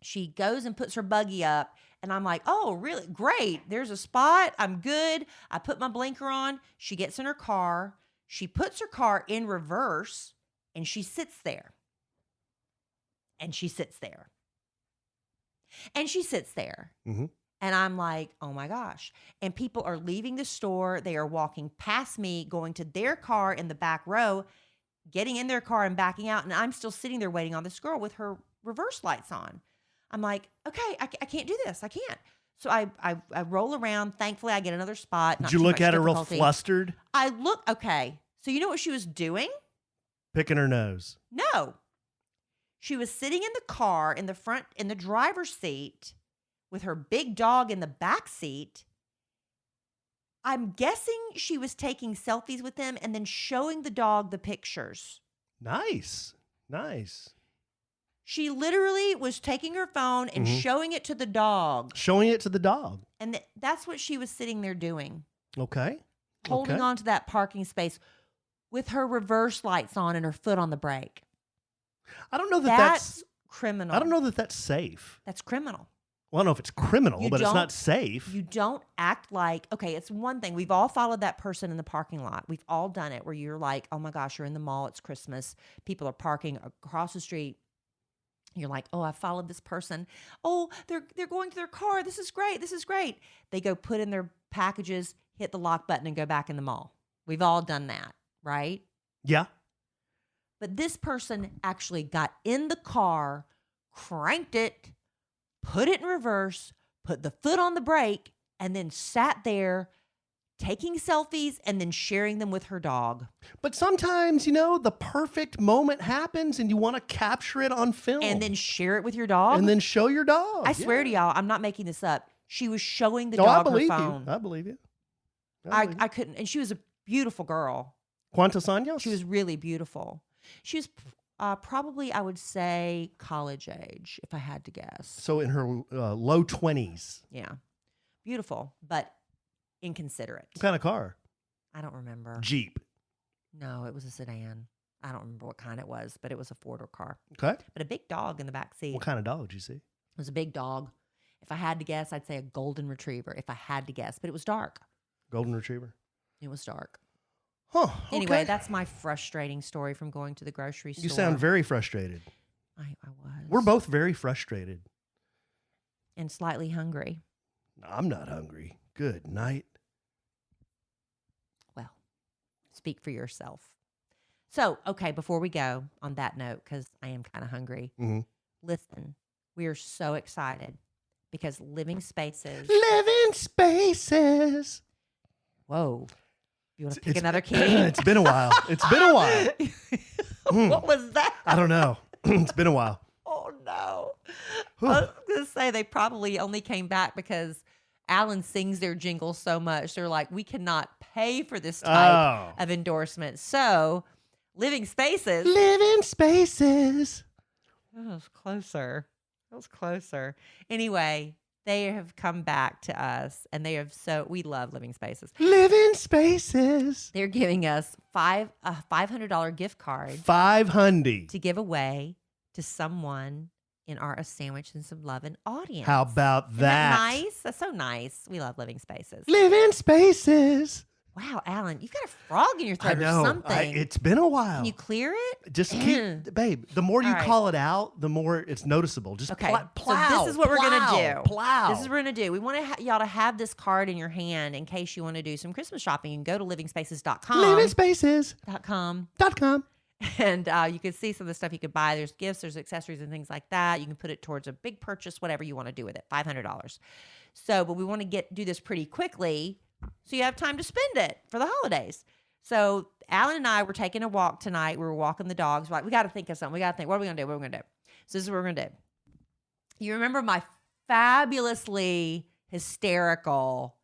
she goes and puts her buggy up. And I'm like, oh, really? Great. There's a spot. I'm good. I put my blinker on. She gets in her car. She puts her car in reverse and she sits there. And she sits there. And she sits there. Mm-hmm. And I'm like, oh my gosh. And people are leaving the store. They are walking past me, going to their car in the back row, getting in their car and backing out. And I'm still sitting there waiting on this girl with her reverse lights on. I'm like, okay, I can't do this. I can't. So I roll around. Thankfully, I get another spot. Did you look at her real flustered? Okay. So you know what she was doing? Picking her nose. No. She was sitting in the car in the front, in the driver's seat with her big dog in the back seat. I'm guessing she was taking selfies with him and then showing the dog the pictures. Nice. She literally was taking her phone and showing it to the dog. Showing it to the dog. And that's what she was sitting there doing. Okay. Holding on to that parking space with her reverse lights on and her foot on the brake. I don't know that's criminal. I don't know that that's safe. That's criminal. Well, I don't know if it's criminal, but it's not safe. You don't act like, okay, it's one thing. We've all followed that person in the parking lot. We've all done it where you're like, oh my gosh, you're in the mall. It's Christmas. People are parking across the street. You're like, oh, I followed this person. Oh, they're going to their car. This is great. This is great. They go put in their packages, hit the lock button, and go back in the mall. We've all done that, right? Yeah. But this person actually got in the car, cranked it, put it in reverse, put the foot on the brake, and then sat there taking selfies and then sharing them with her dog. But sometimes, the perfect moment happens and you want to capture it on film. And then share it with your dog? And then show your dog. I swear to y'all, I'm not making this up. She was showing the dog her phone. I believe you. I couldn't. And she was a beautiful girl. ¿Cuántos años? She was really beautiful. She was probably, I would say, college age, if I had to guess. So in her low 20s. Yeah. Beautiful, but inconsiderate. What kind of car? I don't remember. Jeep. No, it was a sedan. I don't remember what kind it was, but it was a four-door car. Okay. But a big dog in the back seat. What kind of dog did you see? It was a big dog. If I had to guess, I'd say a golden retriever, if I had to guess. But it was dark. Golden retriever? It was dark. Huh. Anyway, that's my frustrating story from going to the grocery store. You sound very frustrated. I was. We're both very frustrated. And slightly hungry. I'm not hungry. Good night. Well, speak for yourself. So, okay, before we go on that note, because I am kind of hungry, listen, we are so excited because Living Spaces. Living Spaces. Whoa. You want to pick another key? It's been a while. What was that? I don't know. It's been a while. Oh, no. I was going to say they probably only came back because Allen sings their jingle so much. They're like, we cannot pay for this type of endorsement. So, Living Spaces. Living Spaces. That was closer. Anyway, they have come back to us and we love Living Spaces. Living Spaces. They're giving us a $500 gift card. $500 to give away to someone in our A Sandwich and Some Lovin' audience. How about Isn't that? Nice. That's so nice. We love Living Spaces. Living Spaces. Wow, Allen, you've got a frog in your throat I know. or something. It's been a while. Can you clear it? Just keep, babe, the more you call it out, the more it's noticeable. Just plow. So this is what we're going to do. Plow. This is what we're going to do. We want y'all to have this card in your hand in case you want to do some Christmas shopping. You can go to livingspaces.com. Livingspaces.com. And you can see some of the stuff you could buy. There's gifts, there's accessories and things like that. You can put it towards a big purchase, whatever you want to do with it, $500. So, but we want to do this pretty quickly so you have time to spend it for the holidays. So Allen and I were taking a walk tonight. We were walking the dogs. We're like, we got to think of something. We got to think, what are we going to do? What are we going to do? So this is what we're going to do. You remember my fabulously hysterical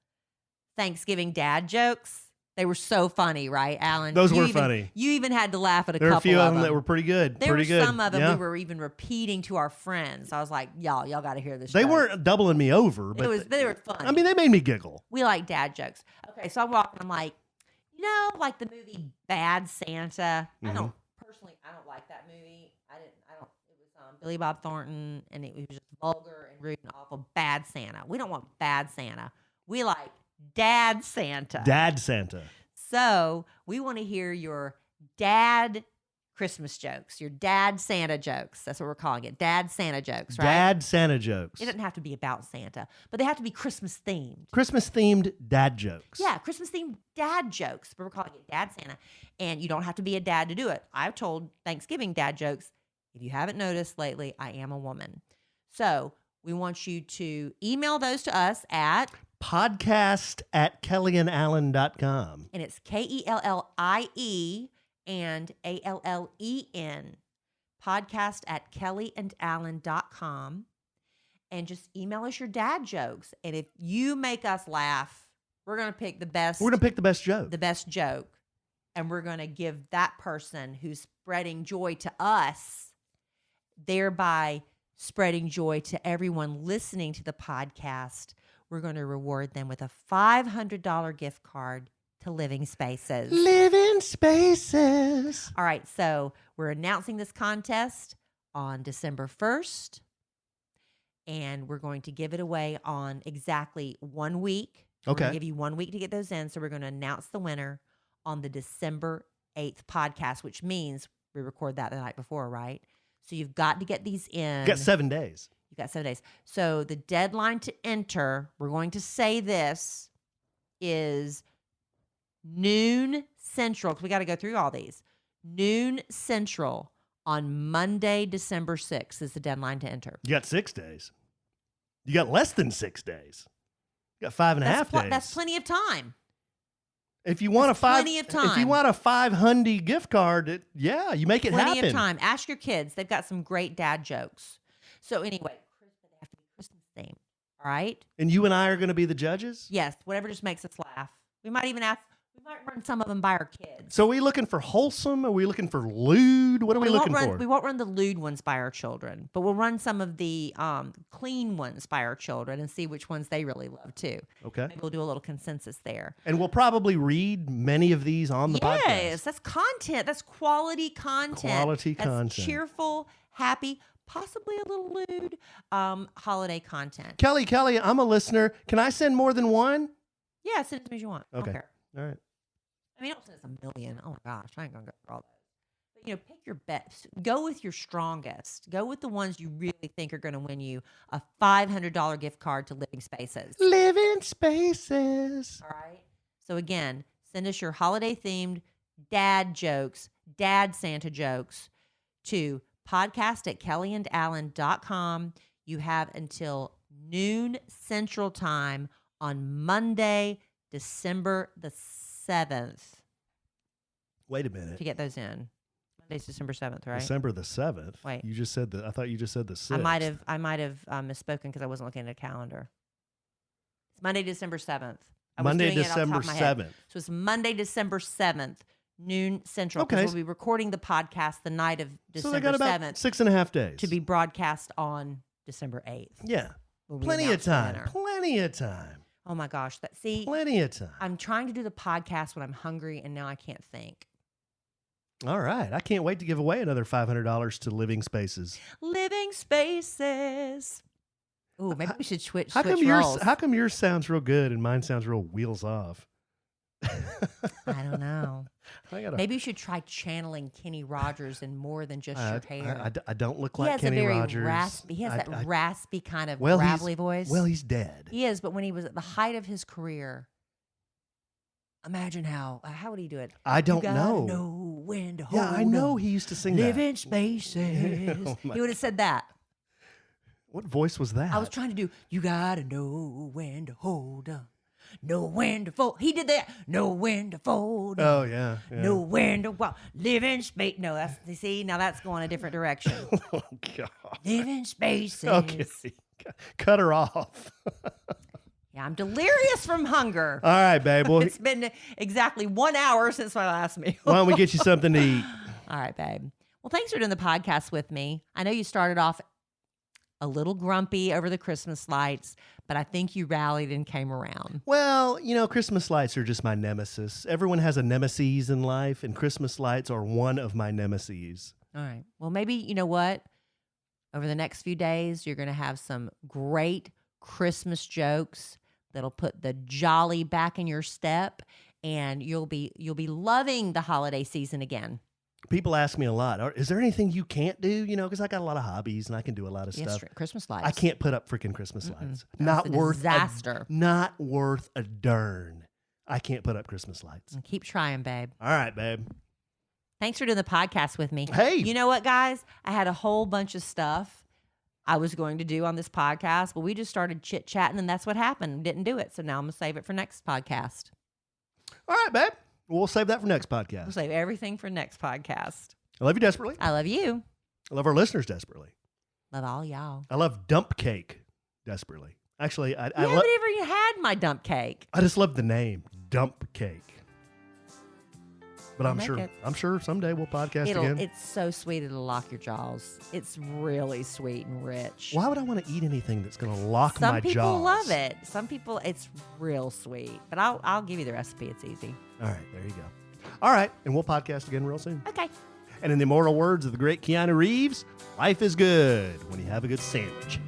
Thanksgiving dad jokes? They were so funny, right, Allen? Those were funny. You even had to laugh at a there couple were a few of them that were pretty good. There pretty were good. some of them yeah. we were even repeating to our friends. I was like, y'all got to hear this They joke. weren't doubling me over, but They were fun. I mean, they made me giggle. We like dad jokes. Okay, so I'm walking. I'm like, like the movie Bad Santa. Mm-hmm. I don't like that movie. It was Billy Bob Thornton, and it was just vulgar and rude and awful. Bad Santa. We don't want Bad Santa. We like Dad Santa. Dad Santa. So we want to hear your dad Christmas jokes, your dad Santa jokes. That's what we're calling it. Dad Santa jokes, right? Dad Santa jokes. It doesn't have to be about Santa, but they have to be Christmas themed. Christmas themed dad jokes. Yeah, Christmas themed dad jokes, but we're calling it Dad Santa. And you don't have to be a dad to do it. I've told Thanksgiving dad jokes. If you haven't noticed lately, I am a woman. So we want you to email those to us at podcast@kellieandallen.com. And it's KELLIE and ALLEN. podcast@kellieandallen.com. And just email us your dad jokes. And if you make us laugh, we're going to pick the best. We're going to pick the best joke. The best joke. And we're going to give that person who's spreading joy to us, thereby spreading joy to everyone listening to the podcast. We're going to reward them with a $500 gift card to Living Spaces. Living Spaces. All right, so we're announcing this contest on December 1st, and we're going to give it away on exactly 1 week. We're going to give you 1 week to get those in, so we're going to announce the winner on the December 8th podcast, which means we record that the night before, right? So you've got to get these in. You got 7 days. You've got 7 days. So the deadline to enter, we're going to say this, is noon Central, because we got to go through all these. Noon Central on Monday, December 6th is the deadline to enter. You got 6 days. You got less than 6 days. You got 5.5 days. That's plenty of time. If you want plenty of time. If you want a $500 gift card, you make it happen. Plenty of time. Ask your kids. They've got some great dad jokes. So anyway, they have to be Christmas themed. All right? And you and I are going to be the judges? Yes, whatever just makes us laugh. We might run some of them by our kids. So are we looking for wholesome? Are we looking for lewd? What are we looking for? We won't run the lewd ones by our children, but we'll run some of the clean ones by our children and see which ones they really love too. Okay. Maybe we'll do a little consensus there. And we'll probably read many of these on the podcast. Yes, that's content. That's quality content. That's cheerful, happy, possibly a little lewd holiday content. Kellie, I'm a listener. Can I send more than one? Yeah, send it to me as you want. Okay. I don't care. All right. I mean, don't send us a million. Oh my gosh, I ain't gonna go for all those. But pick your best. Go with your strongest. Go with the ones you really think are going to win you a $500 gift card to Living Spaces. Living Spaces. All right. So again, send us your holiday-themed dad jokes, dad Santa jokes to podcast@kellieandallen.com. You have until noon Central Time on Monday, December the 7th. Wait a minute. To get those in. Monday's December 7th, right? December the 7th. Wait. You just said I thought you just said the 6th. I might have misspoken because I wasn't looking at a calendar. It's Monday, December 7th. Monday, December 7th. So it's Monday, December 7th, noon Central. Okay. Because we'll be recording the podcast the night of December 7th. So they got about 6.5 days. To be broadcast on December 8th. Yeah. Plenty of time. Plenty of time. Oh my gosh. Plenty of time. I'm trying to do the podcast when I'm hungry and now I can't think. All right. I can't wait to give away another $500 to Living Spaces. Living Spaces. Ooh, maybe we should switch How roles. How come yours sounds real good and mine sounds real wheels off? I don't know. Maybe you should try channeling Kenny Rogers in more than just your hair. I don't look like Kenny Rogers. He has that raspy kind of gravelly gravelly voice. Well, he's dead. He is, but when he was at the height of his career, imagine how would he do it? I don't know. when to hold Yeah, I know up. he used to sing Live that. in spaces. Oh, my He would have said that. What voice was that? I was trying to do, you gotta know when to hold up. Know when to fold. He did that. Know when to fold up. Oh, yeah. Know when to walk. Live in space. No, that's, see, now that's going a different direction. Oh, God. Live in spaces. Okay. Cut her off. Yeah, I'm delirious from hunger. All right, babe. Well, It's been exactly 1 hour since my last meal. why don't we get you something to eat? All right, babe. Well, thanks for doing the podcast with me. I know you started off a little grumpy over the Christmas lights, but I think you rallied and came around. Well, Christmas lights are just my nemesis. Everyone has a nemesis in life, and Christmas lights are one of my nemesis. All right. Well, maybe, you know what? Over the next few days, you're going to have some great Christmas jokes that'll put the jolly back in your step, and you'll be loving the holiday season again. People ask me a lot, is there anything you can't do? Because I got a lot of hobbies and I can do a lot of Yes, stuff. Christmas lights. I can't put up freaking Christmas lights. That's a disaster. Not worth a darn. I can't put up Christmas lights. Keep trying, babe. All right, babe. Thanks for doing the podcast with me. Hey. You know what, guys? I had a whole bunch of stuff I was going to do on this podcast, but we just started chit-chatting, and that's what happened. Didn't do it, so now I'm going to save it for next podcast. All right, babe. We'll save that for next podcast. We'll save everything for next podcast. I love you desperately. I love you. I love our listeners desperately. Love all y'all. I love dump cake desperately. Actually, You haven't even had my dump cake. I just love the name dump cake. But We'll make it. I'm sure someday we'll podcast again. It's so sweet it'll lock your jaws. It's really sweet and rich. Why would I want to eat anything that's going to lock Some my jaws? people love it. Some people, it's real sweet. But I'll give you the recipe. It's easy. All right, there you go. All right, and we'll podcast again real soon. Okay. And in the immortal words of the great Keanu Reeves, life is good when you have a good sandwich.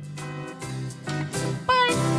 Bye.